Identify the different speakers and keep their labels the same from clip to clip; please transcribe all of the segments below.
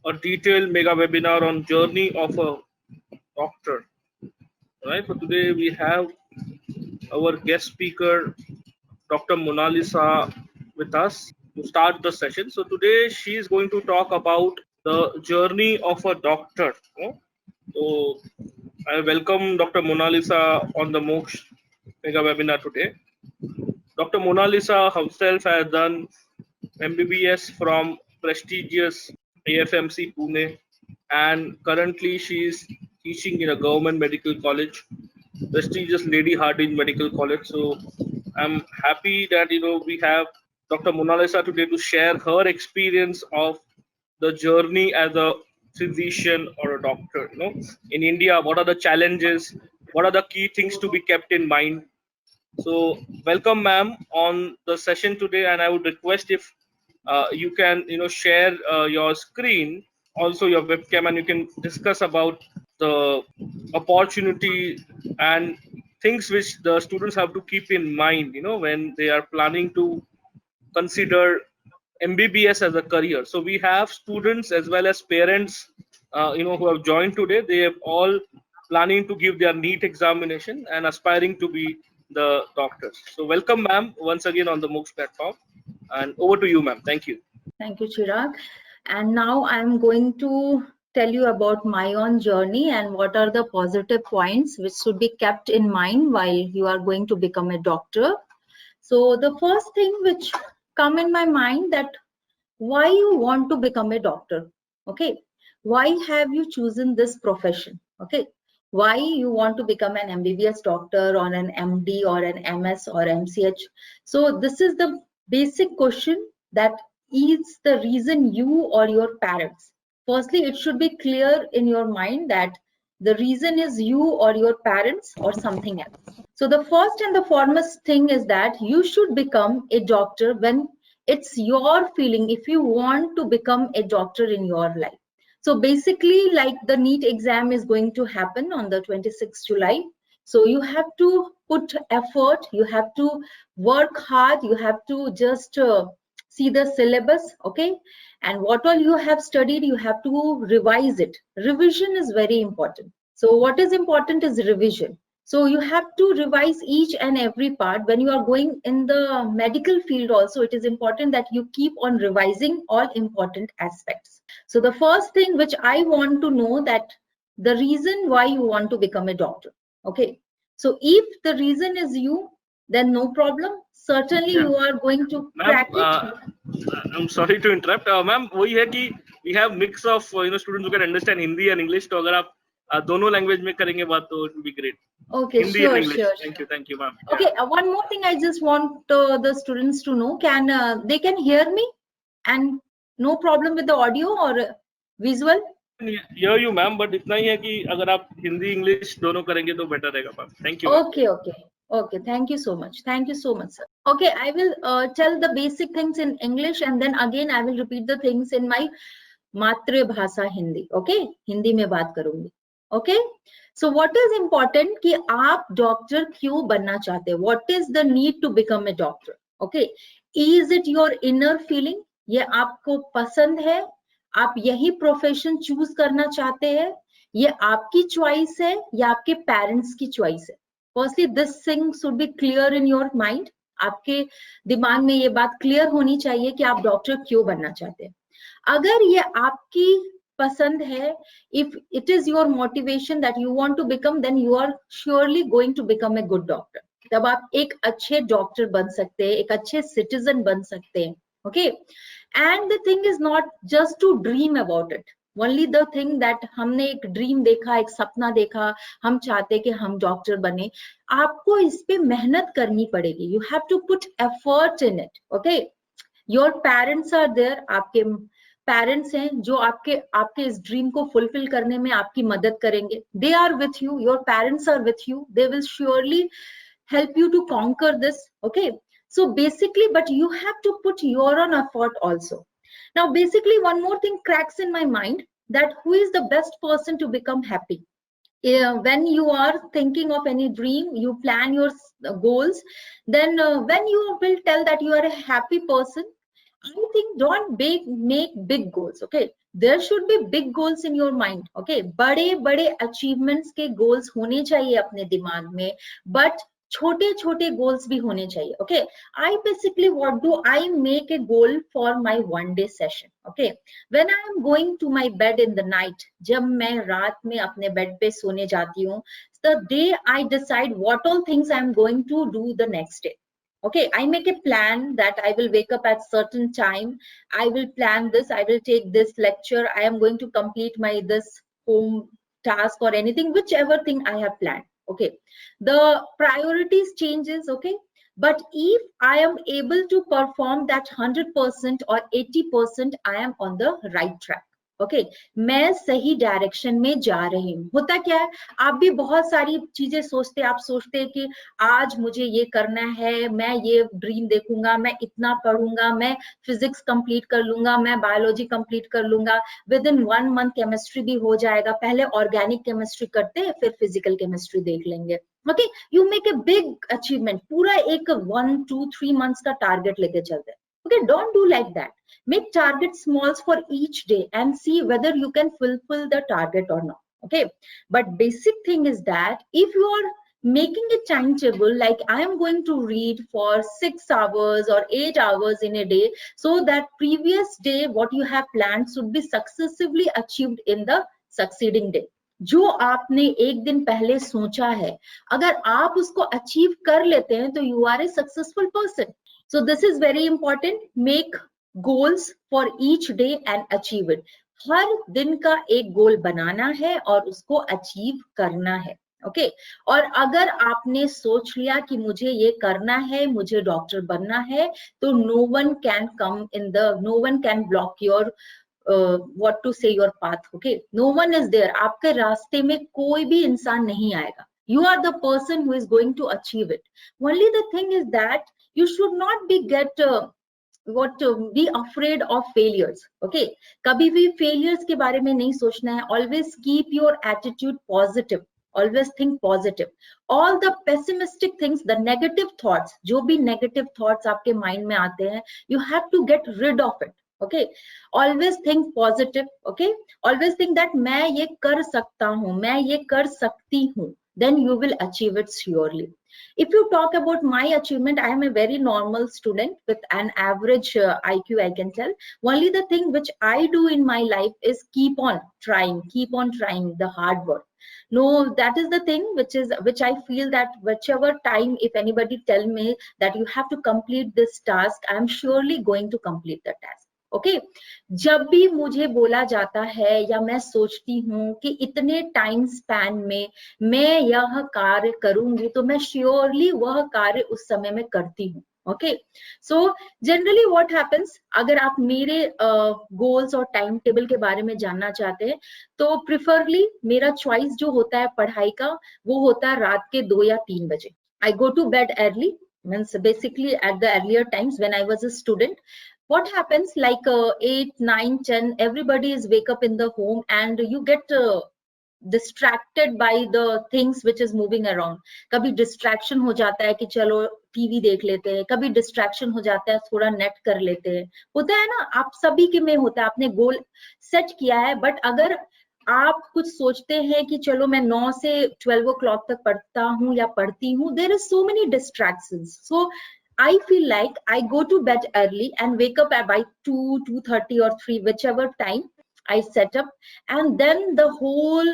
Speaker 1: a detailed mega webinar on journey of a doctor. Right. So today we have our guest speaker, Dr. Mona Lisa, with us to start the session. So today she is going to talk about the journey of a doctor. So I welcome Dr. Mona Lisa on the Moksha Mega Webinar today. Dr. Mona Lisa herself has done MBBS from prestigious AFMC Pune, and currently she is teaching in a government medical college, prestigious Lady Hardinge Medical College. So I'm happy that we have Dr. Mona Lisa today to share her experience of the journey as a physician or a doctor. In India, what are the challenges? What are the key things to be kept in mind? So welcome, ma'am, on the session today, and I would request if you can, share your screen, also your webcam, and you can discuss about the opportunity and things which the students have to keep in mind, when they are planning to consider MBBS as a career. So we have students as well as parents, who have joined today. They have all planning to give their NEET examination and aspiring to be the doctors. So welcome, ma'am, once again on the MOOCs platform. And over to you, ma'am. Thank you.
Speaker 2: Thank you, Chirag. And now I'm going to tell you about my own journey and what are the positive points which should be kept in mind while you are going to become a doctor. So the first thing which come in my mind that why you want to become a doctor. Okay, why have you chosen this profession? Okay, why you want to become an MBBS doctor or an MD or an MS or MCH? So this is the basic question, that is the reason you or your parents. Firstly, it should be clear in your mind that the reason is you or your parents or something else. So the first and the foremost thing is that you should become a doctor when it's your feeling, if you want to become a doctor in your life. So basically, like the NEET exam is going to happen on the 26th July. So you have to put effort, you have to work hard, you have to just see the syllabus, okay? And what all you have studied, you have to revise it. Revision is very important. So what is important is revision. So you have to revise each and every part. When you are going in the medical field also, it is important that you keep on revising all important aspects. So the first thing which I want to know, that the reason why you want to become a doctor. Okay. So if the reason is you, then no problem. Certainly you are going to crack it.
Speaker 1: I'm sorry to interrupt, ma'am. वही है कि we have mix of students who can understand Hindi and English. तो अगर आप दोनों language में करेंगे बात तो it will be great.
Speaker 2: Okay,
Speaker 1: Hindi
Speaker 2: sure,
Speaker 1: and English.
Speaker 2: sure.
Speaker 1: Thank you, ma'am.
Speaker 2: Okay, one more thing I just want the students to know. They can hear me and no problem with the audio or visual?
Speaker 1: Hear you, ma'am, but इतना ही है कि अगर आप Hindi English दोनों करेंगे तो better रहेगा, ma'am. Thank you.
Speaker 2: Okay. Thank you so much. Thank you so much, sir. Okay, I will tell the basic things in English and then again I will repeat the things in my मातृभाषा Hindi. Okay, Hindi में बात करूंगी. Okay, so what is important कि आप doctor क्यों बनना चाहते हैं? What is the need to become a doctor? Okay, is it your inner feeling? ये आपको पसंद है? आप यही प्रोफेशन चूज करना चाहते हैं? ये आपकी चॉइस है या आपके पेरेंट्स की चॉइस है? Firstly this thing should be clear in your mind. आपके दिमाग में ये बात क्लियर होनी चाहिए कि आप डॉक्टर क्यों बनना चाहते हैं. अगर ये आपकी पसंद है, if it is your motivation that you want to become, then you are surely going to become a good doctor. तब आप एक अच्छे डॉक्टर बन सकते हैं, एक अच्छे सिटीजन बन सकते हैं. Okay, and the thing is not just to dream about it. Only the thing that हमने एक ड्रीम देखा, एक सपना देखा, हम चाहते कि हम डॉक्टर बने, आपको इस पे मेहनत करनी पड़ेगी. You have to put effort in it. Okay, your parents are there. आपके पेरेंट्स हैं जो आपके इस ड्रीम को फुलफिल करने में आपकी मदद करेंगे. They are with you. Your parents are with you. They will surely help you to conquer this. Okay, so basically, but you have to put your own effort also. Now basically one more thing cracks in my mind, that who is the best person to become happy. When you are thinking of any dream, you plan your goals, then when you will tell that you are a happy person, I think don't make big goals. Okay, there should be big goals in your mind. Okay, बड़े बड़े achievements के goals होने चाहिए अपने दिमाग में, but छोटे छोटे goals भी होने चाहिए. Okay, I basically what do I make a goal for my 1 day session. Okay, when I am going to my bed in the night, जब मैं रात में अपने bed पे सोने जाती हूँ, the day I decide what all things I am going to do the next day. Okay, I make a plan that I will wake up at certain time, I will plan this, I will take this lecture, I am going to complete my this home task or anything, whichever thing I have planned. Okay, the priorities changes. Okay, but if I am able to perform that 100% or 80%, I am on the right track. Okay, मैं सही direction में जा रही हूँ. होता क्या है, आप भी बहुत सारी चीजें सोचते हैं. आप सोचते हैं कि आज मुझे ये करना है, मैं ये ड्रीम देखूंगा, मैं इतना पढ़ूंगा, मैं फिजिक्स कंप्लीट कर लूंगा, मैं बायोलॉजी कंप्लीट कर लूंगा, विद इन 1 month केमिस्ट्री भी हो जाएगा. पहले ऑर्गेनिक केमिस्ट्री करते हैं, फिर फिजिकल केमिस्ट्री देख लेंगे. Okay, you make a big achievement, पूरा एक 1, 2, 3 months का टारगेट लेके चलते हैं. Okay, don't do like that. Make target smalls for each day and see whether you can fulfill the target or not. Okay, but basic thing is that if you are making a timetable, like I am going to read for 6 hours or 8 hours in a day, so that previous day what you have planned should be successively achieved in the succeeding day. जो आपने एक दिन पहले सोचा है, अगर आप उसको अचीव कर लेते हैं तो you are a successful person. So this is very important. Make goals for each day and achieve it. हर दिन का एक गोल बनाना है और उसको अचीव करना है. ओके, और अगर आपने सोच लिया कि मुझे ये करना है, मुझे डॉक्टर बनना है, तो no one can block your what to say your path. Okay, no one is there. आपके रास्ते में कोई भी इंसान नहीं आएगा. You are the person who is going to achieve it. Only the thing is that you should not be afraid of failures. Okay, kabhi bhi failures ke bare mein nahi sochna hai. Always keep your attitude positive. Always think positive. All the pessimistic things, the negative thoughts, jo bhi negative thoughts aapke mind mein aate hain, you have to get rid of it. Okay, always think positive. Okay, always think that main ye kar sakta hu, main ye kar sakti hu. Then you will achieve it surely. If you talk about my achievement, I am a very normal student with an average IQ, I can tell. Only the thing which I do in my life is keep on trying the hard work. No, that is the thing which I feel that whichever time, if anybody tell me that you have to complete this task, I am surely going to complete the task. Okay, जब भी मुझे बोला जाता है या मैं सोचती हूँ कि इतने टाइम स्पैन में मैं यह कार्य करूंगी, तो मैं श्योरली वह कार्य उस समय में करती हूँ. Okay, so generally what happens, अगर आप मेरे गोल्स और टाइम टेबल के बारे में जानना चाहते हैं, तो प्रिफरली मेरा चॉइस जो होता है पढ़ाई का, वो होता है रात के 2 या 3 बजे. I go to bed early, means basically at the earlier times when I was a student, what happens like 8, 9, 10, everybody is wake up in the home and you get distracted by the things which is moving around. कभी distraction हो जाता है कि चलो TV देख लेते हैं, कभी distraction हो जाता है थोड़ा नेट कर लेते हैं. होता है ना, आप सभी के में होता है. आपने गोल सेट किया है, बट अगर आप कुछ सोचते हैं कि चलो मैं 9 से 12 o'clock तक पढ़ता हूँ या पढ़ती हूँ, there is so many distractions. So I feel like I go to bed early and wake up by 2, 2:30 or 3, whichever time I set up, and then the whole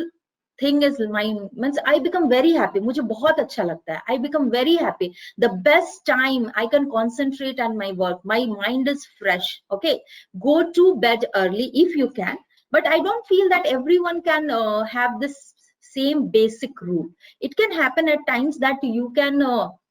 Speaker 2: thing is mine. Means I become very happy. मुझे बहुत अच्छा लगता है. I become very happy. The best time I can concentrate on my work. My mind is fresh. Okay, go to bed early if you can. But I don't feel that everyone can have this same basic rule. It can happen at times that you can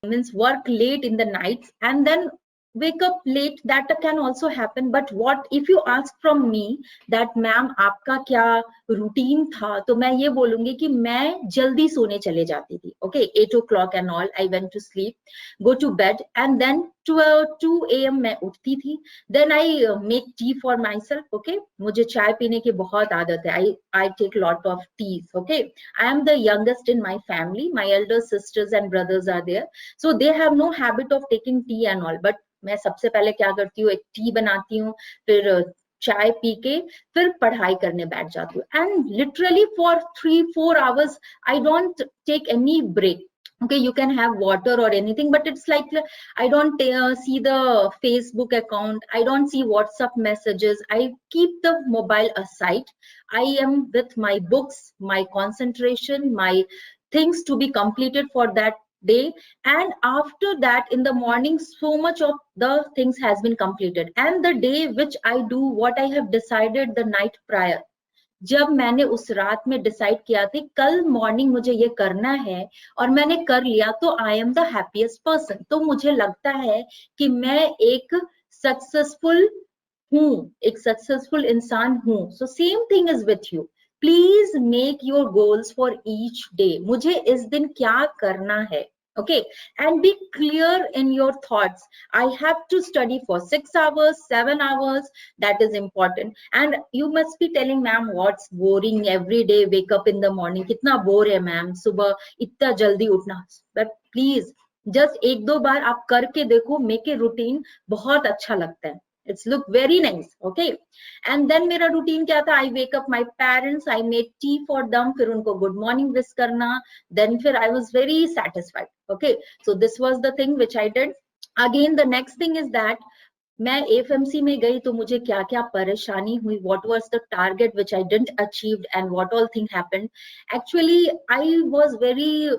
Speaker 2: means work late in the nights and then wake up late. That can also happen. But what if you ask from me that ma'am आपका क्या routine था, तो मैं ये बोलूंगी कि मैं जल्दी सोने चले जाती थी. Okay, 8 o'clock and all, I went to sleep, go to bed, and then 2 a.m. मैं उठती थी. Then I make tea for myself. Okay, मुझे चाय पीने की बहुत आदत है. I take lot of teas. Okay, I am the youngest in my family. My elder sisters and brothers are there, so they have no habit of taking tea and all. But मैं सबसे पहले क्या करती हूँ, एक T बनाती हूँ, फिर चाय पी के फिर पढ़ाई करने बैठ जाती हूँ, and literally for 3-4 hours I don't take any break. Okay, you can have water or anything, but it's like I don't see the Facebook account, I don't see WhatsApp messages, I keep the mobile aside. I am with my books, my concentration, my things to be completed for that day, and after that in the morning so much of the things has been completed, and the day which I do what I have decided the night prior. जब मैंने उस रात में decide किया था कल morning मुझे ये करना है और मैंने कर लिया, तो I am the happiest person. तो मुझे लगता है कि मैं एक सक्सेसफुल हूँ, एक सक्सेसफुल इंसान हूँ. So same thing is with you. Please make your goals for each day. मुझे इस दिन क्या करना है, okay, and be clear in your thoughts. I have to study for 6 hours, 7 hours, that is important. And you must be telling, ma'am, what's boring every day wake up in the morning, kitna bore hai ma'am, subah itna jaldi उठना. But please just एक दो बार आप करके देखो, make a routine, बहुत अच्छा लगता है. It's look very nice, okay. And then मेरा routine क्या था, I wake up my parents, I made tea for them, फिर उनको good morning wish करना, then फिर I was very satisfied, okay. So this was the thing which I did. Again the next thing is that मैं AFMC में गई तो मुझे क्या क्या परेशानी हुई, what was the target which I didn't achieve and what all thing happened. Actually I was very,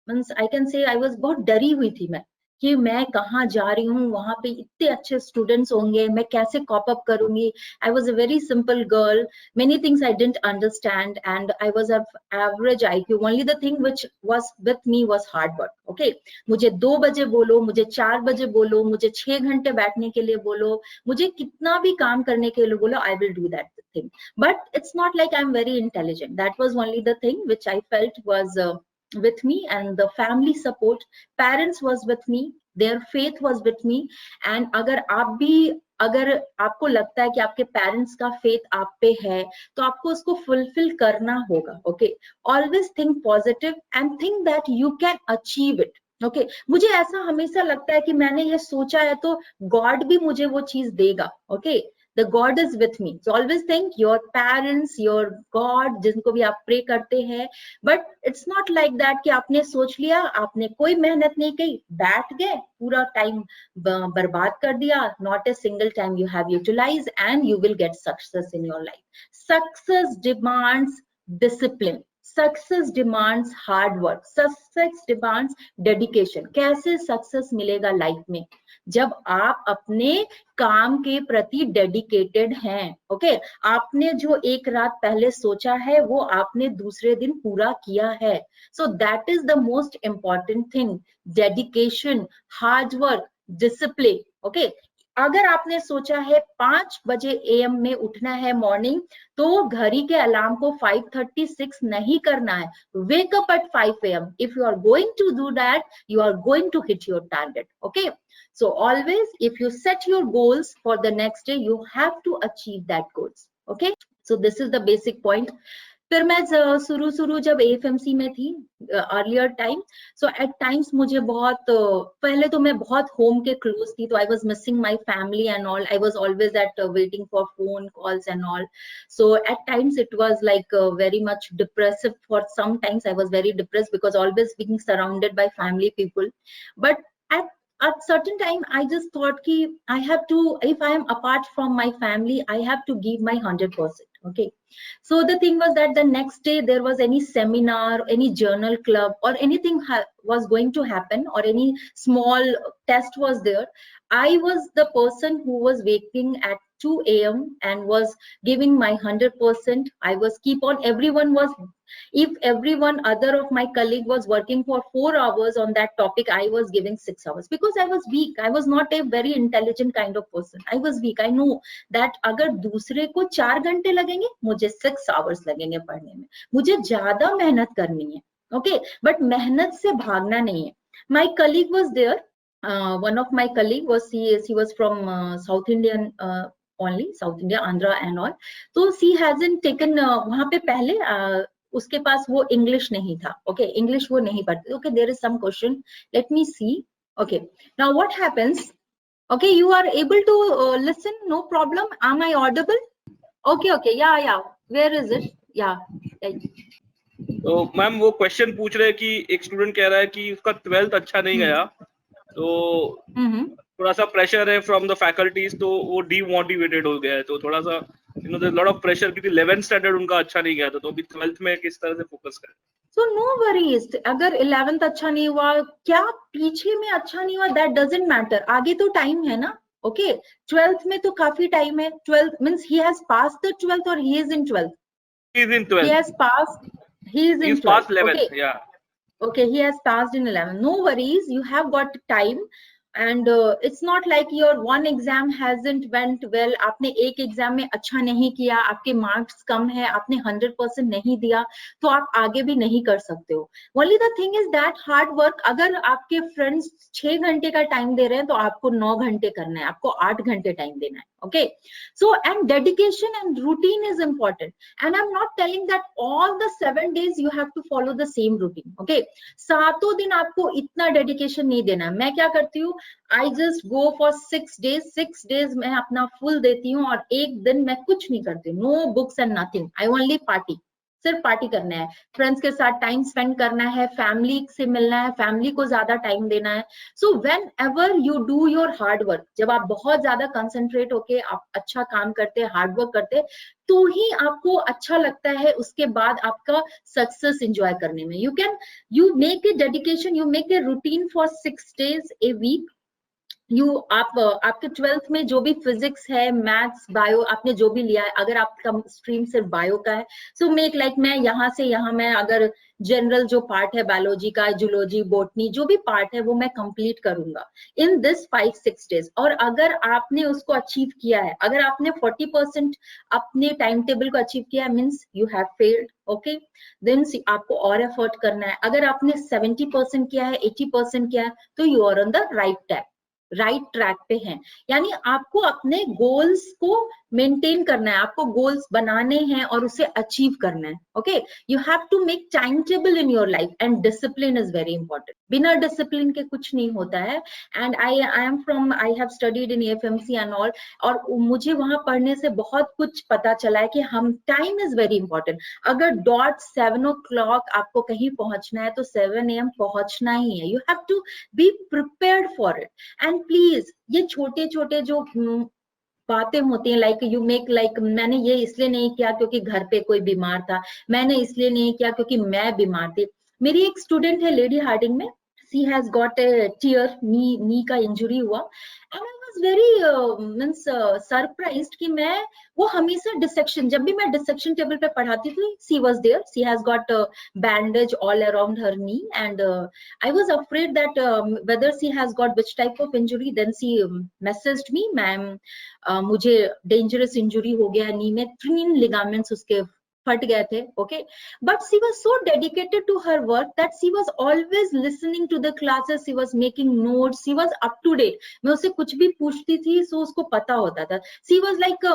Speaker 2: means I can say I was बहुत डरी हुई थी मैं कि मैं कहाँ जा रही हूँ, वहां पे इतने अच्छे स्टूडेंट्स होंगे, मैं कैसे कॉप अप करूंगी. I was a very simple girl, many things I didn't understand, and I was of average IQ. Only the thing which was with me was hard work. Okay, मुझे 2 बजे बोलो, मुझे 4 बजे बोलो, मुझे 6 घंटे बैठने के लिए बोलो, मुझे कितना भी काम करने के लिए बोलो, I will do that thing. But it's not like I'm very intelligent. That was only the thing which I felt was with me, and the family support, parents was with me, their faith was with me. And अगर आप भी, अगर आपको लगता है कि आपके parents का फेथ आप पे है, तो आपको उसको फुलफिल करना होगा. Okay, always think positive and think that you can achieve it. Okay, मुझे ऐसा हमेशा लगता है कि मैंने ये सोचा है तो गॉड भी मुझे वो चीज देगा. Okay, the God is with me. So always think your parents, your God, जिनको भी आप प्रे करते हैं, but it's not like that कि आपने सोच लिया, आपने कोई मेहनत नहीं की, बैठ गए, पूरा टाइम बर्बाद कर दिया. Not a single time you have utilized, and you will get success in your life. Success demands discipline. Success demands hard work. Success demands dedication. कैसे सक्सेस मिलेगा लाइफ में? जब आप अपने काम के प्रति डेडिकेटेड हैं. ओके, आपने जो एक रात पहले सोचा है वो आपने दूसरे दिन पूरा किया है. So that is the most important thing, dedication, hard work, discipline. Okay, अगर आपने सोचा है 5 बजे AM में उठना है मॉर्निंग, तो घड़ी के अलार्म को 5:36 नहीं करना है. Wake up at 5 AM. If you are going to do that, you are going to hit your target. Okay, so always if you set your goals for the next day, you have to achieve that goals. Okay, so this is the basic point. फिर मैं शुरू जब AFMC में थी earlier time, so at times मुझे बहुत पहले तो मैं बहुत होम के क्लोज थी, तो I was missing my family and all. I was always at waiting for phone calls and all. So at times it was like very much depressive. For some times I was very depressed because always being surrounded by family people. But at certain time I just thought ki I have to, if I am apart from my family, I have to give my 100%. Okay, so the thing was that the next day there was any seminar, any journal club, or anything was going to happen, or any small test was there. I was the person who was waking at 2 AM and was giving my 100%. I was keep on, everyone was, if everyone other of my colleague was working for 4 hours on that topic, I was giving 6 hours because I was weak. I was not a very intelligent kind of person. I was weak. I know that अगर दूसरे को 4 घंटे लगेंगे, मुझे 6 hours लगेंगे पढ़ने में. मुझे ज्यादा मेहनत करनी है. Okay, but मेहनत से भागना नहीं है. My colleague was there. One of my colleague was, he was from South Indian, only South India, Andhra and all. So she hasn't taken, वहां पे पहले उसके पास वो इंग्लिश नहीं था. ओके, इंग्लिश वो नहीं पढ़ती. Okay, there is some question, let me see. Okay, now what happens, Okay, you are able to listen, no problem. Am I audible? Okay, yeah, where is it? Yeah.
Speaker 1: तो ma'am वो question पूछ रहे हैं कि एक student कह रहा है कि उसका 12th अच्छा नहीं गया, तो थोड़ा सा प्रेशर है फ्रॉम द फैकल्टीज, तो वो डीमोटिवेटेड हो गया है, तो थोड़ा सा देयर लॉट ऑफ प्रेशर क्योंकि 11th स्टैंडर्ड उनका अच्छा नहीं गया था, तो अभी 12th में किस तरह से फोकस करें?
Speaker 2: So no worries, अगर 11th अच्छा नहीं हुआ, क्या पीछे में अच्छा नहीं हुआ, that doesn't matter, आगे तो टाइम है ना. Okay, 12th में तो काफी टाइम है. 12th means he has passed the 12th or he is in 12th?
Speaker 1: He is in 12th.
Speaker 2: He has passed. He is in 12th.
Speaker 1: Passed 11th.
Speaker 2: Okay.
Speaker 1: Yeah.
Speaker 2: Okay, he has passed in 11th. No worries, you have got time. And it's not like your one exam hasn't went well. आपने एक exam में अच्छा नहीं किया, आपके marks कम है, आपने 100% नहीं दिया, तो आप आगे भी नहीं कर सकते हो. Only the thing is that hard work. अगर आपके फ्रेंड्स 6 घंटे का टाइम दे रहे हैं, तो आपको 9 घंटे करना है, आपको 8 घंटे टाइम देना है. Okay, so and dedication and routine is important. And I'm not telling that all the 7 days you have to follow the same routine. Okay, सातों दिन आपको इतना डेडिकेशन नहीं देना. मैं क्या करती हूँ, I just go for 6 days. 6 days मैं अपना फुल देती हूँ, और एक दिन मैं कुछ नहीं करती. No books and nothing, I only party. सिर्फ पार्टी करना है, फ्रेंड्स के साथ टाइम स्पेंड करना है, फैमिली से मिलना है, फैमिली को ज्यादा टाइम देना है. So when ever you do your hard work, जब आप बहुत ज्यादा कंसंट्रेट होके आप अच्छा काम करते, हार्ड वर्क करते, तो ही आपको अच्छा लगता है उसके बाद आपका सक्सेस एंजॉय करने में. You make a dedication, you make a routine for 6 days a week. आपके 12th में जो भी फिजिक्स है, मैथ्स, बायो, आपने जो भी लिया है, अगर आपका स्ट्रीम सिर्फ बायो का है, सो मेक लाइक मैं यहाँ से यहाँ, मैं अगर जनरल जो पार्ट है बायोलॉजी का, जूलॉजी, बॉटनी, जो भी पार्ट है वो मैं कंप्लीट करूंगा इन दिस 5-6 days. और अगर आपने उसको अचीव किया है, अगर आपने 40% अपने टाइम टेबल को अचीव किया है, means you have failed. Okay, then आपको और एफर्ट करना है. अगर आपने 70% किया है, 80% किया है, तो you are on the right track पे हैं. यानी आपको अपने गोल्स को मेंटेन करना है, आपको गोल्स बनाने हैं और उसे अचीव करना है. Okay, you have to make time table in your life, and discipline is very important. बिना डिसिप्लिन के कुछ नहीं होता है. And I have studied in FMC and all, और मुझे वहां पढ़ने से बहुत कुछ पता चला है कि हम टाइम इज वेरी इंपॉर्टेंट. अगर डॉट 7 o'clock आपको कहीं पहुंचना है, तो 7 AM पहुंचना ही है. You have to be prepared for it. And please, ये छोटे छोटे जो बातें होती हैं, लाइक यू मेक लाइक, मैंने ये इसलिए नहीं किया क्योंकि घर पे कोई बीमार था, मैंने इसलिए नहीं किया क्योंकि मैं बीमार थी. मेरी एक स्टूडेंट है लेडी हार्डिंग में, she has got a tear, knee का इंजुरी हुआ. And I was very means surprised कि मैं, वो हमेशा डिसेक्शन, जब भी मैं डिसेक्शन टेबल पे पढ़ाती थी, she was there. She has got bandage all around her knee, and I was afraid that whether she has got which type of injury. Then she messaged me, ma'am, मुझे dangerous injury हो गया नी में, 3 ligaments उसके फट गए थे. Okay, but she was so dedicated to her work that she was always listening to the classes, she was making notes, she was up to date. मैं उससे कुछ भी पूछती थी, सो उसको पता होता था. She was like,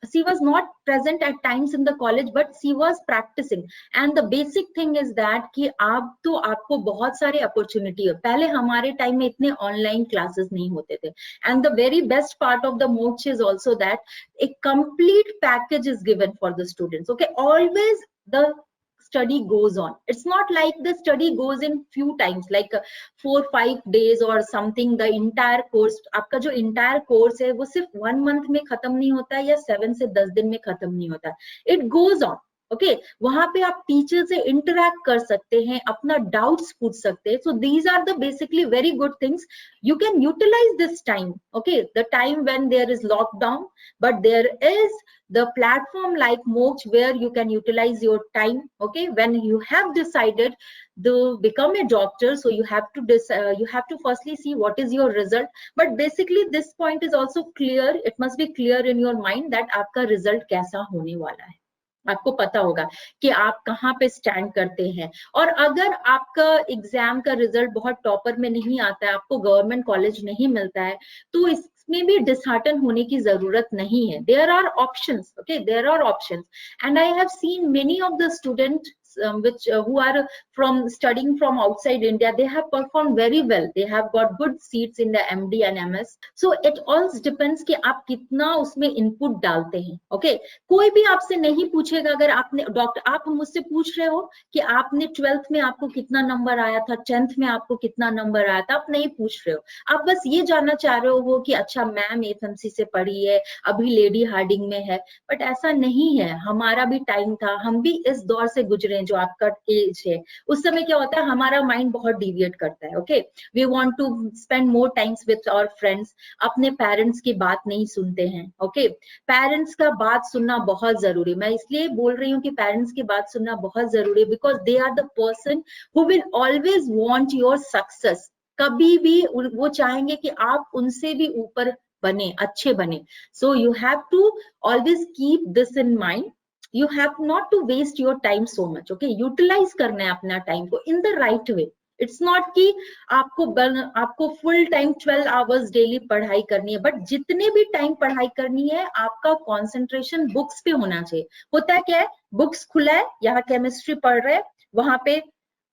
Speaker 2: she was not present at times in the college, but she was practicing. And the basic thing is that कि आप तो आपको बहुत सारे अपॉर्चुनिटी है. पहले हमारे टाइम में इतने ऑनलाइन क्लासेस नहीं होते थे. And the very best part of the MOOC is also that a complete package is given for the students. Okay, always the study goes on. It's not like the study goes in few times, like 4-5 days or something. The entire course, आपका जो entire course है, वो सिर्फ 1 month में खत्म नहीं होता है, या 7 से 10 दिन में खत्म नहीं होता. It goes on. ओके, वहां पे आप टीचर से इंटरैक्ट कर सकते हैं, अपना डाउट्स पूछ सकते हैं. So these are the basically very good things. You can utilize this time. Okay, the time when there is lockdown, but there is the platform like MOOC where you can utilize your time. Okay, when you have decided to become a doctor, so you have to firstly see what is your result. But basically this point is also clear, it must be clear in your mind that आपका result कैसा होने वाला है. आपको पता होगा कि आप कहाँ पे स्टैंड करते हैं. और अगर आपका एग्जाम का रिजल्ट बहुत टॉपर में नहीं आता है, आपको गवर्नमेंट कॉलेज नहीं मिलता है, तो इसमें भी डिसहार्टन होने की जरूरत नहीं है. There are options. Okay, there are options. And I have seen many of the student which who are from studying from outside India, they have performed very well. They have got good seats in the MD and MS. So it all depends कि आप कितना उसमें input डालते हैं. Okay, कोई भी आपसे नहीं पूछेगा अगर आपने डॉक्टर, आप मुझसे पूछ रहे हो कि आपने 12th में आपको कितना नंबर आया था, 10th में आपको कितना नंबर आया था, आप नहीं पूछ रहे हो. आप बस ये जानना चाह रहे हो कि अच्छा मैम FMC से पढ़ी है, अभी लेडी हार्डिंग में है. बट ऐसा नहीं है. हमारा भी टाइम था, हम भी इस दौर से गुजरे हैं जो आपका एज है. उस समय क्या होता है, हमारा माइंड बहुत डिविएट करता है. Okay, we want to spend more times with our friends. अपने पेरेंट्स की बात नहीं सुनते हैं. ओके, पेरेंट्स का बात सुनना बहुत जरूरी. मैं इसलिए बोल रही हूँ कि पेरेंट्स की बात सुनना बहुत जरूरी, because they are the person who will always want your success. कभी भी वो चाहेंगे कि आप उनसे भी ऊपर बने, अच्छे बने. So you have to always keep this in mind. You have not to waste your time so much. Okay, utilize करना है अपना टाइम को in the right way. It's not कि आपको full time 12 hours daily पढ़ाई करनी है, but जितने भी टाइम पढ़ाई करनी है आपका कंसंट्रेशन बुक्स पे होना चाहिए. होता है क्या है, बुक्स खुला है, यहाँ केमिस्ट्री पढ़ रहे हैं, वहां पे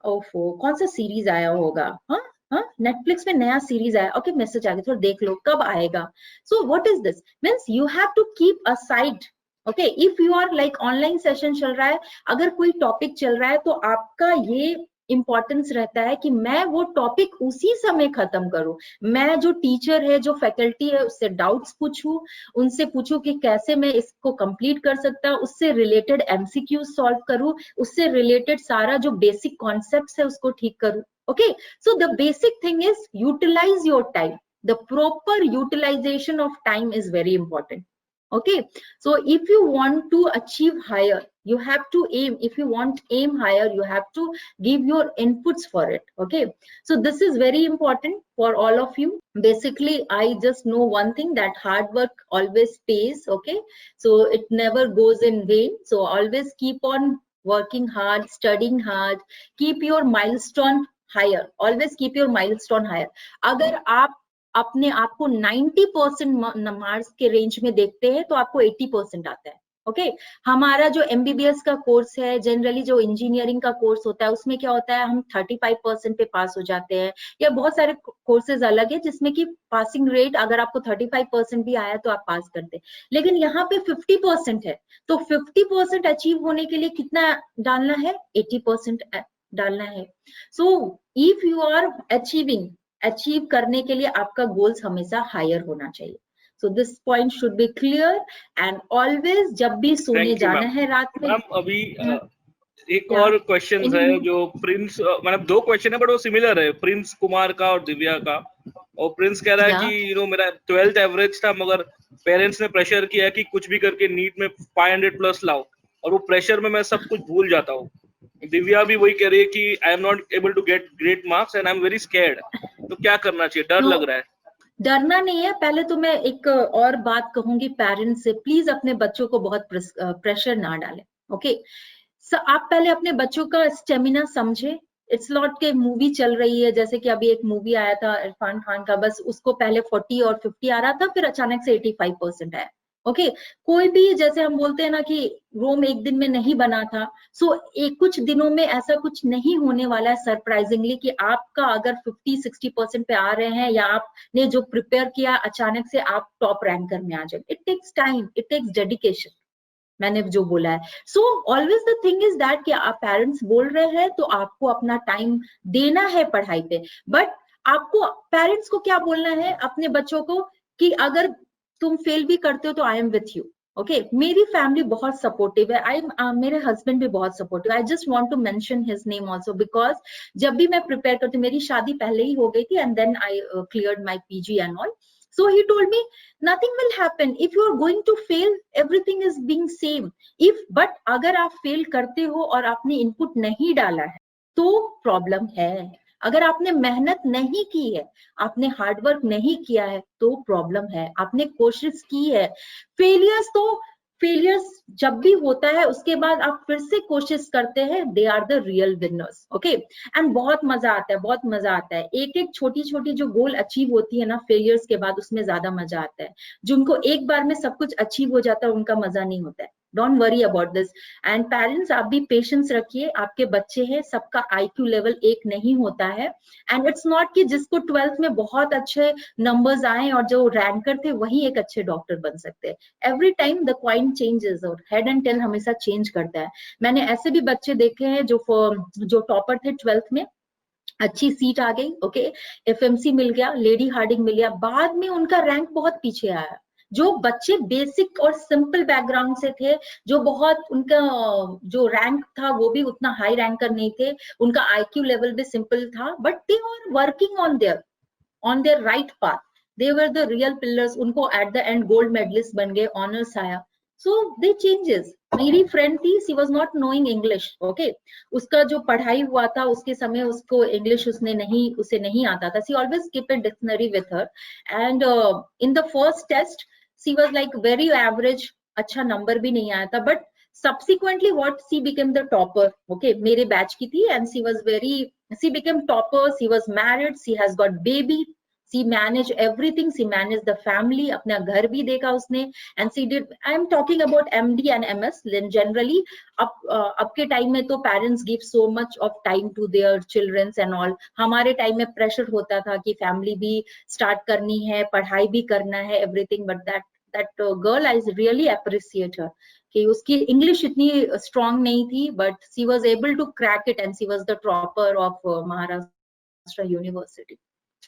Speaker 2: ओफो कौन सा सीरीज आया होगा, हाँ नेटफ्लिक्स में नया सीरीज आया, ओके मैसेज आ गया, थोड़ा देख लो कब आएगा. So what is this means you have to keep aside. Okay, if you are like online session चल रहा है, अगर कोई टॉपिक चल रहा है तो आपका ये इंपॉर्टेंस रहता है कि मैं वो टॉपिक उसी समय खत्म करूं. मैं जो टीचर है, जो फैकल्टी है, उससे डाउट्स पूछूं, उनसे पूछूं कि कैसे मैं इसको कंप्लीट कर सकता हूं, उससे रिलेटेड एमसीक्यू सॉल्व करूं, उससे रिलेटेड सारा जो बेसिक कॉन्सेप्ट्स है उसको ठीक करूं. Okay, so the basic thing is utilize your time. The proper utilization of time is very important. Okay, so if you want to achieve higher, you have to aim. If you want aim higher, you have to give your inputs for it. Okay, so this is very important for all of you. Basically, I just know one thing, that hard work always pays. Okay, so it never goes in vain. So always keep on working hard, studying hard, keep your milestone higher. Always keep your milestone higher. अगर आप अपने आप को 90% marks के range में देखते हैं तो आपको 80% आता है. ओके, हमारा जो MBBS का कोर्स है, जनरली जो इंजीनियरिंग का कोर्स होता है, उसमें क्या होता है, हम 35% पे पास हो जाते हैं. या बहुत सारे कोर्सेज अलग है जिसमें कि पासिंग रेट अगर आपको 35% भी आया तो आप पास करते हैं. लेकिन यहाँ पे 50% है, तो 50% अचीव होने के लिए कितना डालना है, 80% डालना है. So if you are achieve करने के लिए आपका गोल्स हमेशा हायर होना चाहिए. So this point should be clear. And always जब भी सोने जाना है रात में.
Speaker 1: मैम अभी एक और क्वेश्चन है जो प्रिंस, मतलब 2 क्वेश्चन है बट वो सिमिलर है, प्रिंस कुमार का और दिव्या का. और प्रिंस कह रहा है कि मेरा 12th एवरेज था, मगर पेरेंट्स ने प्रेशर किया कि कुछ भी करके नीट में 500 प्लस लाओ, और वो प्रेशर में मैं सब कुछ भूल जाता हूँ. दिव्या भी वही कह रही है कि I am not able to get great marks and I am very scared. तो क्या करना चाहिए, डर लग रहा है.
Speaker 2: डरना नहीं है. पहले तो मैं एक और बात कहूंगी पेरेंट्स से, प्लीज अपने बच्चों को बहुत प्रेशर ना डालें. ओके, आप पहले अपने बच्चों का स्टेमिना समझे. इट्स नॉट के मूवी चल रही है, जैसे कि अभी एक मूवी आया था इरफान खान का, बस उसको पहले 40 और 50 आ रहा था, फिर अचानक से 85% आया. ओके, कोई भी, जैसे हम बोलते हैं ना कि रोम एक दिन में नहीं बना था. सो कुछ दिनों में ऐसा कुछ नहीं होने वाला है सरप्राइजिंगली कि आपका अगर 50-60% पे आ रहे हैं, या आपने जो प्रिपेयर किया अचानक से आप टॉप रैंकर में आ जाए. It takes time, it takes dedication, मैंने जो बोला है. So always the thing is that कि आप पेरेंट्स बोल रहे हैं तो आपको अपना टाइम देना है पढ़ाई पे. बट आपको पेरेंट्स को क्या बोलना है अपने बच्चों को कि अगर तुम फेल भी करते हो तो I am with you. Okay, मेरी फैमिली बहुत सपोर्टिव है. मेरे हस्बैंड भी बहुत supportive. I just want to mention his name also, because जब भी मैं प्रिपेयर करती हूँ, मेरी शादी पहले ही हो गई थी and then I cleared my PG and all. So he told me nothing will happen if you are going to fail, everything is being same. But अगर आप फेल करते हो और आपने इनपुट नहीं डाला है तो प्रॉब्लम है. अगर आपने मेहनत नहीं की है, आपने हार्डवर्क नहीं किया है तो प्रॉब्लम है. आपने कोशिश की है. फेलियर्स जब भी होता है उसके बाद आप फिर से कोशिश करते हैं, they are the real winners. Okay, and बहुत मजा आता है, बहुत मजा आता है. एक एक छोटी छोटी जो गोल अचीव होती है ना फेलियर्स के बाद, उसमें ज्यादा मजा आता है. जिनको एक बार में सब कुछ अचीव हो जाता है उनका मजा नहीं होता है. Don't worry about this. And parents, आप भी पेशेंस रखिए, आपके बच्चे हैं, सबका IQ लेवल एक नहीं होता है। एंड इट्स नॉट कि जिसको 12th में बहुत अच्छे नंबर्स आए और जो रैंकर थे वही एक अच्छे डॉक्टर बन सकते हैं। Every time the coin changes, और हेड एंड टेल हमेशा चेंज करता है। मैंने ऐसे भी बच्चे देखे हैं जो टॉपर थे 12th में, अच्छी सीट आ गई, ओके, FMC मिल गया, लेडी हार्डिंग मिल गया, बाद में उनका रैंक बहुत पीछे आया। जो बच्चे बेसिक और सिंपल बैकग्राउंड से थे, जो बहुत उनका जो रैंक था वो भी उतना हाई रैंकर नहीं थे, उनका IQ लेवल भी सिंपल था, but they were working on their right path, they were the real pillars. उनको at the end gold medalist बन गए, ऑनर्स आया। So they changes. मेरी फ्रेंड थी, she was not knowing English, okay, उसका जो पढ़ाई हुआ था उसके समय उसको इंग्लिश उसे नहीं आता था। She always keep a dictionary with her, and in the first test she was like very average, अच्छा नंबर भी नहीं आया था, but subsequently what she became the topper, okay, मेरे बैच की थी, and she became topper, she was married, she has got baby, she managed everything, she managed the family, अपना घर भी देखा उसने, and she did, I am talking about MD and MS generally। अब के टाइम में तो parents give so much of time to their children and all। हमारे टाइम में प्रेशर होता था कि फैमिली भी स्टार्ट करनी है, पढ़ाई भी करना है, everything, but that girl, I really appreciate her कि उसकी इंग्लिश इतनी स्ट्रांग नहीं थी, but she was able to crack it, and she was the topper of Maharashtra university.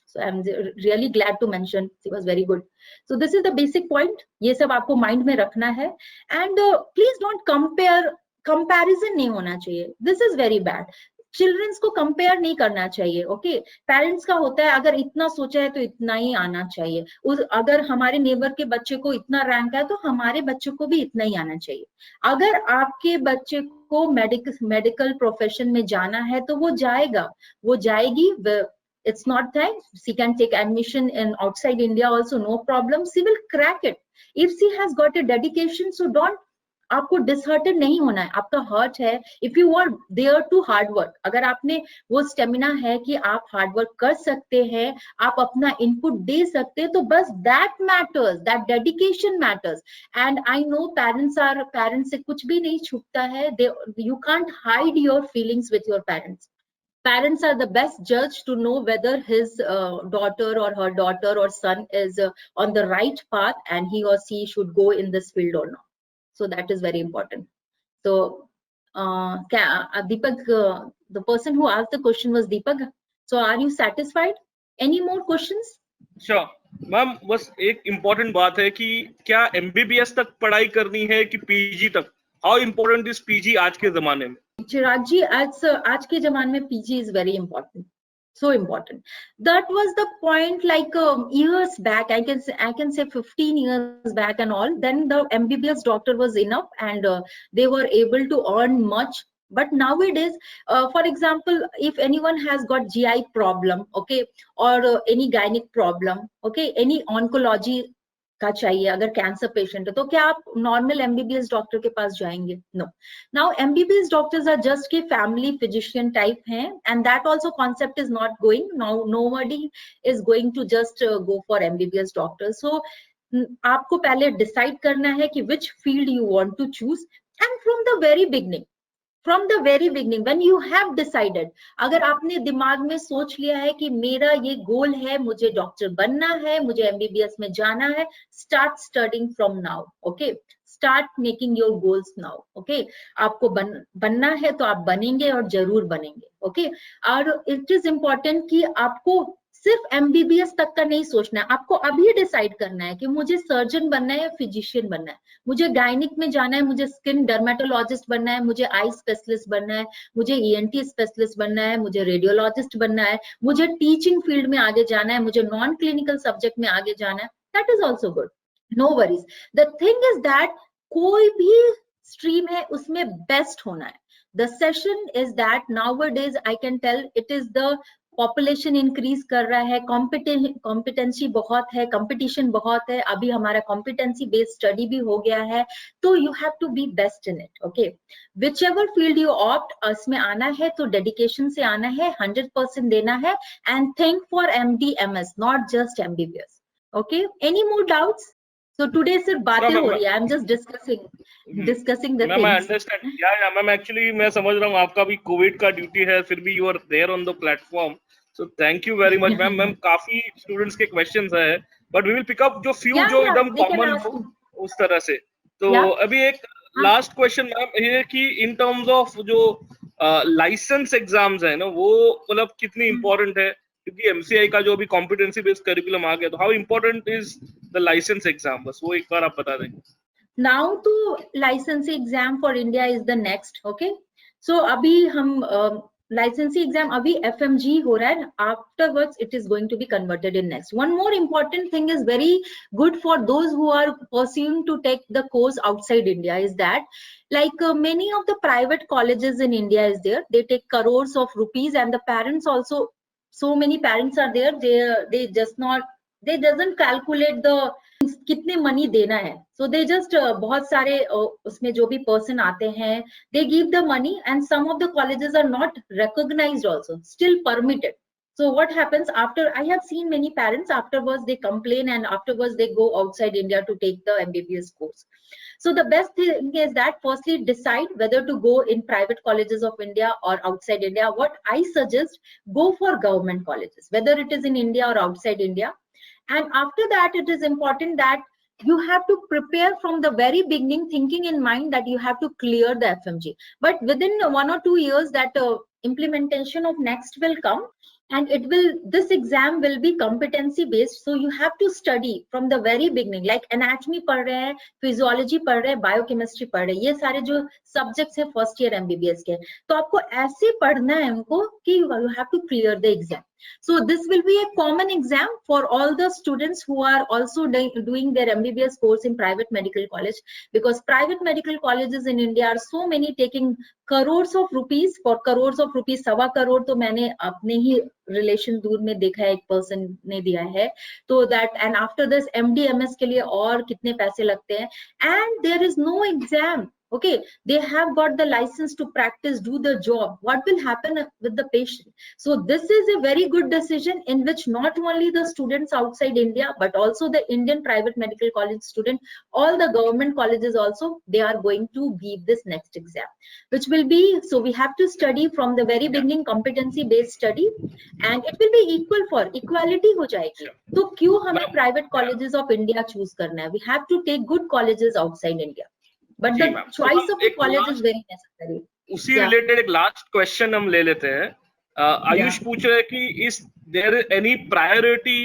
Speaker 2: So I'm really glad to mention she was very good. So this is the basic point, ये सब आपको mind में रखना है। And please don't compare, comparison नहीं होना चाहिए, this is very bad. Childrens को कंपेयर नहीं करना चाहिए, ओके। पेरेंट्स का होता है अगर इतना सोचा है तो इतना ही आना चाहिए, अगर हमारे नेबर के बच्चे को इतना रैंक है तो हमारे बच्चों को भी इतना ही आना चाहिए। अगर आपके बच्चे को मेडिकल प्रोफेशन में जाना है तो वो जाएगा, वो जाएगी, it's not that she can take admission in outside India also, no problem, she will crack it if she has got a dedication। So don't, आपको डिसहर्टेड नहीं होना है, आपका हर्ट है, if you are there to hard work, अगर आपने वो stamina है कि आप हार्ड वर्क कर सकते हैं, आप अपना इनपुट दे सकते हैं, तो बस that matters, that dedication matters. And I know parents से कुछ भी नहीं छुपता है, you can't hide your feelings with your parents. Parents are the best judge to know whether his daughter or her daughter or son is on the right path and he or she should go in this field or not. So that is very important. So Deepak, the person who asked the question was Deepak. So are you satisfied? Any more questions?
Speaker 1: Sure. Ma'am, बस एक important बात है कि क्या MBBS तक पढ़ाई करनी है कि PG तक? हाउ इम्पोर्टेंट इज PG आज के जमाने में?
Speaker 2: चिराग जी, आज के जमाने में PG is very important, so important. That was the point, like years back, I can say 15 years back and all, then the MBBS doctor was enough, and they were able to earn much. But nowadays, for example, if anyone has got GI problem, okay, or any gynec problem, okay, any oncology का चाहिए, अगर cancer patient है तो क्या आप normal MBBS doctor के पास जाएंगे? No. Now MBBS doctors are just के फैमिली फिजिशियन टाइप हैं, and that also concept is not going now, nobody is going to just go for MBBS doctor. So आपको पहले डिसाइड करना है कि which field you want to choose, and from the very beginning, when you have decided, अगर आपने दिमाग में सोच लिया है कि मेरा ये गोल है, मुझे डॉक्टर बनना है, मुझे MBBS में जाना है, start studying from now, okay, start making your goals now, okay। आपको बनना है तो आप बनेंगे और जरूर बनेंगे, okay। और it is important कि आपको सिर्फ MBBS तक का नहीं सोचना है, आपको अभी डिसाइड करना है कि मुझे सर्जन बनना है या फिजिशियन बनना है, मुझे गायनिक में जाना है, मुझे स्किन डर्मेटोलॉजिस्ट बनना है, मुझे आई स्पेशलिस्ट बनना है, मुझे ENT स्पेशलिस्ट बनना है, मुझे रेडियोलॉजिस्ट बनना है, मुझे टीचिंग फील्ड में आगे जाना है, मुझे नॉन क्लिनिकल सब्जेक्ट में आगे जाना है, that is also good, no worries. The thing is that कोई भी स्ट्रीम है उसमें बेस्ट होना है। The session is that nowadays I can tell it is the population increase कर रहा है, कॉम्पिटेंसी बहुत है, कंपटीशन बहुत है, अभी हमारा कॉम्पिटेंसी बेस्ड स्टडी भी हो गया है, तो you have to be best in it, okay. Whichever field you opt, उसमें आना है तो डेडिकेशन से आना है, 100% देना है, and think for MD MS, not just MBBS, okay. Any more doubts? So today सिर्फ बातें
Speaker 1: No,
Speaker 2: हो
Speaker 1: ma'am.
Speaker 2: रही है. I'm just discussing the
Speaker 1: ma'am, I
Speaker 2: things.
Speaker 1: understand. Yeah, ma'am, actually मैं समझ रहा हूँ आपका भी कोविड का ड्यूटी है, फिर भी you are there on the platform. So thank you very much ma'am. Ma'am, काफी स्टूडेंट्स के क्वेश्चंस है, but we will pick up जो फ्यू जो
Speaker 2: Yeah,
Speaker 1: एकदम
Speaker 2: they can
Speaker 1: कॉमन
Speaker 2: ask
Speaker 1: हो
Speaker 2: me.
Speaker 1: उस तरह से. तो
Speaker 2: Yeah.
Speaker 1: अभी एक लास्ट क्वेश्चन मैम ये कि इन टर्म्स ऑफ जो लाइसेंस एग्जाम्स है ना, वो मतलब कितनी इंपॉर्टेंट है, क्योंकि एमसीआई का जो अभी कॉम्पिटेंसी बेस्ड करिकुलम आ गया, तो how important is the licence exam, बस वो एक बार आप बता दें.
Speaker 2: Now to licensee exam for India is the next. Okay, so अभी हम licensee exam अभी FMG हो रहा है. Afterwards it is going to be converted in next. One more important thing is very good for those who are pursuing to take the course outside India is that like many of the private colleges in India is there. They take crores of rupees and the parents also, so many parents are there. They doesn't calculate the कितने money देना है. सो they just बहुत सारे उसमें जो भी person आते हैं, they give the money and some of the colleges are not recognized also, still permitted. So what happens after, I have seen many parents afterwards they complain and afterwards they go outside India to take the MBBS course. So the best thing is that firstly decide whether to go in private colleges of India or outside India. What I suggest, go for government colleges, whether it is in India or outside India. And after that, it is important that you have to prepare from the very beginning, thinking in mind that you have to clear the FMG. But within 1 or 2 years, that implementation of next will come, and this exam will be competency based. So you have to study from the very beginning, like anatomy पढ़ रहे हैं, physiology पढ़ रहे हैं, biochemistry पढ़ रहे हैं, ये सारे जो subjects है first year MBBS के, तो आपको ऐसे पढ़ना है उनको कि you have to clear the exam. So this will be a common exam for all the students who are also doing their MBBS course in private medical college, because private medical colleges in India are so many taking crores of rupees. For crores of rupees, 1.25 crore तो मैंने अपने ही relation दूर में देखा है, एक person ने दिया है. तो that and after this MD-MS के लिए और कितने पैसे लगते हैं, and there is no exam. Okay, they have got the license to practice, do the job. What will happen with the patient? So this is a very good decision in which not only the students outside India, but also the Indian private medical college student, all the government colleges also, they are going to give this next exam, which will be, so we have to study from the very beginning, competency based study, and it will be equal for equality हो जाएगी. तो क्यों हमें private colleges of India choose करना है? We have to take good colleges outside India. But the choice of the college is very necessary.
Speaker 1: उसी related एक last question हम ले लेते हैं. आयुष पूछ रहे हैं कि इज देयर एनी प्रायोरिटी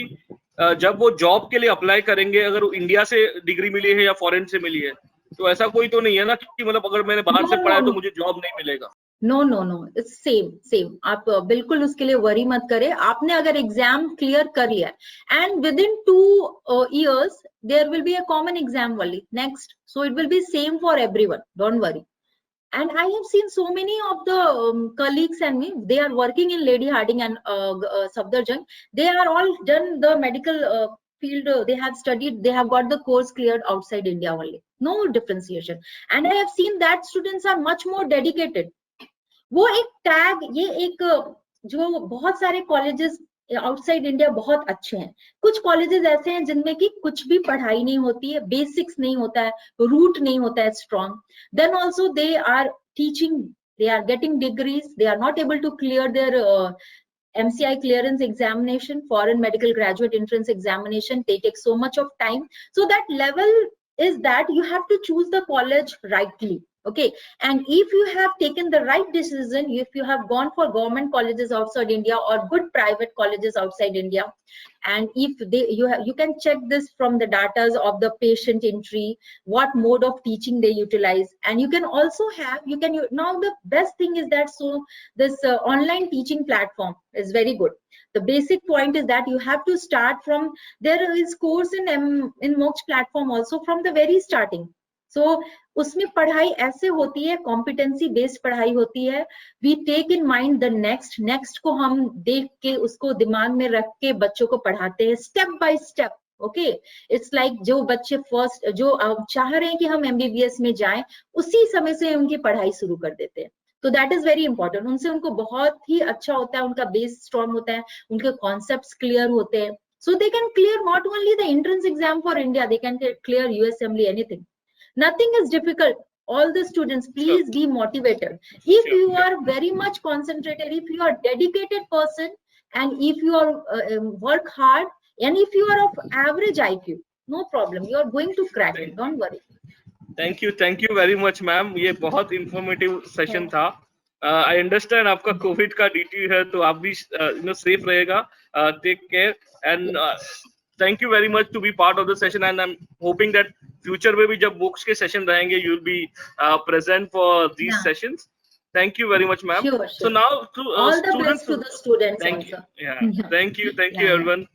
Speaker 1: जब वो जॉब के लिए अप्लाई करेंगे, अगर वो इंडिया से डिग्री मिली है या फॉरेन से मिली है, तो ऐसा कोई तो नहीं है ना कि मतलब अगर मैंने बाहर से पढ़ा है तो मुझे जॉब नहीं मिलेगा?
Speaker 2: No, it's same. आप बिल्कुल उसके लिए वरी मत करें. आपने अगर एग्जाम क्लियर कर लिया and with in 2 years there will be a common exam only next, so it will be same for everyone, don't worry. And I have seen so many of the colleagues and me, they are working in Lady Harding and Safdarjung. They are all done the medical field. They have studied, they have got the course cleared outside India only, no differentiation. And I have seen that students are much more dedicated. वो एक tag, ये एक जो बहुत सारे colleges outside India बहुत अच्छे हैं. कुछ कॉलेजेस ऐसे हैं जिनमें कि कुछ भी पढ़ाई नहीं होती है, बेसिक्स नहीं होता है, रूट नहीं होता है strong. Then also they are teaching, they are getting degrees, they are not able to clear their MCI clearance examination, foreign medical graduate entrance examination. They take so much of time. So that level is that you have to choose the college rightly. Okay, and if you have taken the right decision, if you have gone for government colleges outside India or good private colleges outside India, and if you can check this from the data of the patient entry, what mode of teaching they utilize, and you can also have, now the best thing is that, so this online teaching platform is very good. The basic point is that you have to start from, there is course in MOOCs platform also from the very starting. So उसमें पढ़ाई ऐसे होती है, competency based पढ़ाई होती है. We take in mind the next को हम देख के उसको दिमाग में रख के बच्चों को पढ़ाते हैं step by step. Okay, it's like जो बच्चे फर्स्ट जो चाह रहे हैं कि हम MBBS में जाएं, उसी समय से उनकी पढ़ाई शुरू कर देते हैं. तो दैट इज वेरी इंपॉर्टेंट. उनसे उनको बहुत ही अच्छा होता है, उनका बेस स्ट्रॉन्ग होता है, उनके कॉन्सेप्ट्स क्लियर होते हैं. So they can clear not only the entrance exam for India, they can clear USMLE, anything. Nothing is difficult. All the students, please be motivated. If you are very much concentrated, if you are dedicated person, and if you are work hard, and if you are of average IQ, no problem. You are going to crack it. Don't worry.
Speaker 1: Thank you very much ma'am, ये बहुत informative session था. I understand आपका COVID का duty है, तो आप भी safe रहेगा. Take care and thank you very much to be part of the session, and I am hoping that future में भी जब बुक्स के सेशन रहेंगे you will be present for these sessions. Thank you very much, ma'am.
Speaker 2: Sure.
Speaker 1: So now to
Speaker 2: all the
Speaker 1: students,
Speaker 2: best to the students
Speaker 1: thank
Speaker 2: also.
Speaker 1: you. Yeah. Thank you everyone.